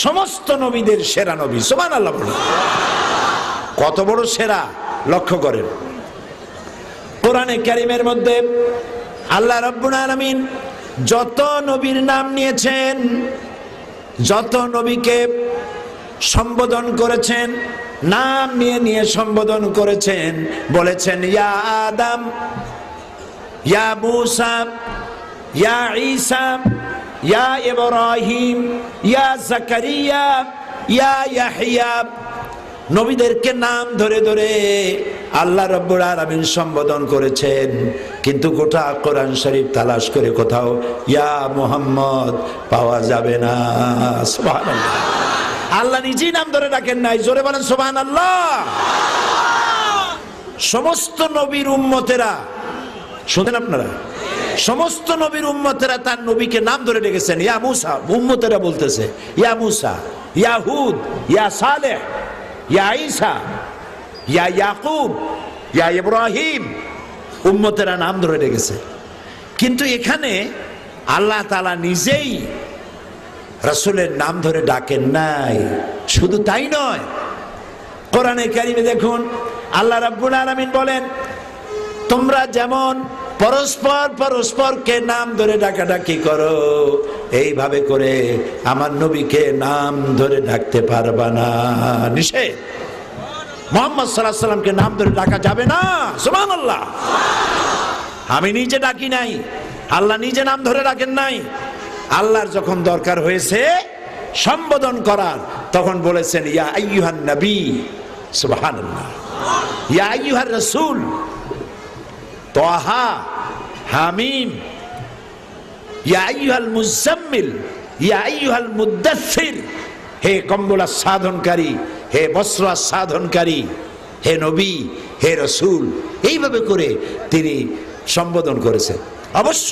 সমস্ত নবীদের সেরা নবী। সুবহানাল্লাহ বলেন। কত বড় সেরা লক্ষ্য করেন। কোরআনে কারীমের মধ্যে আল্লাহ রাব্বুল আলামিন যত নবীর নাম নিয়েছেন, যত নবীকে সম্বোধন করেছেন, নাম নিয়ে নিয়ে সম্বোধন করেছেন, বলেছেন ইয়া আদম, ইয়া মূসা, ইয়া ঈসা, ইয়া ইব্রাহিম, ইয়া জাকারিয়া, ইয়া ইয়াহইয়া। নবীদেরকে নাম ধরে ধরে আল্লাহ রাব্বুল আলামিন সম্বোধন করেছেন, কিন্তু গোটা কোরআন শরীফ তালাশ করে কোথাও ইয়া মুহাম্মদ পাওয়া যাবে না। সুবহানাল্লাহ। আল্লাহ নিজেই নাম ধরে ডাকেন নাই। জোরে বলেন সুবহানাল্লাহ। সমস্ত নবীর উম্মতেরা, শুনেন আপনারা, সমস্ত নবীর উম্মতেরা তার নবীকে নাম ধরে ডেকেছেন। ইয়া মূসা, উম্মতেরা বলতেছে ইয়া মূসা, ইয়া হুদ, ইয়া সালেহ, ইয়া ঈসা, ইয়া ইয়াকুব, ইয়া ইব্রাহিম, উম্মতেরা নাম ধরে ডেকেছে। কিন্তু এখানে আল্লাহ তাআলা নিজেই রাসূলের নাম ধরে ডাকেন নাই। শুধু তাই নয়, কোরআনে কারীমে দেখুন আল্লাহ রাব্বুল আলামিন বলেন, তোমরা যেমন পরস্পর পরস্পরকে নাম ধরে ডাকাডাকি করো, এইভাবে করে আমার নবীকে নাম ধরে ডাকতে পারবা না। নিষেধ। মুহাম্মদ সাল্লাল্লাহু আলাইহি সাল্লামকে নাম ধরে ডাকা যাবে না। সুবহানাল্লাহ। আমি নিজে ডাকি নাই, আল্লাহ নিজে নাম ধরে ডাকেন নাই। আল্লাহর যখন দরকার হয়েছে সম্বোধন করার, তখন বলেছেন ইয়া আইয়ুহান নবী, সুবহানাল্লাহ, ইয়া আইয়ুহার রাসূল, তাহা, হামিম, ইয়া আইয়ুহাল মুজাম্মিল, ইয়া আইয়ুহাল মুদাথ্থির। হে কম্বল আচ্ছাদনকারী, হে বস্ত্র আচ্ছাদনকারী, হে নবী, হে রাসূল, এইভাবে করে তিনি সম্বোধন করেছেন। অবশ্য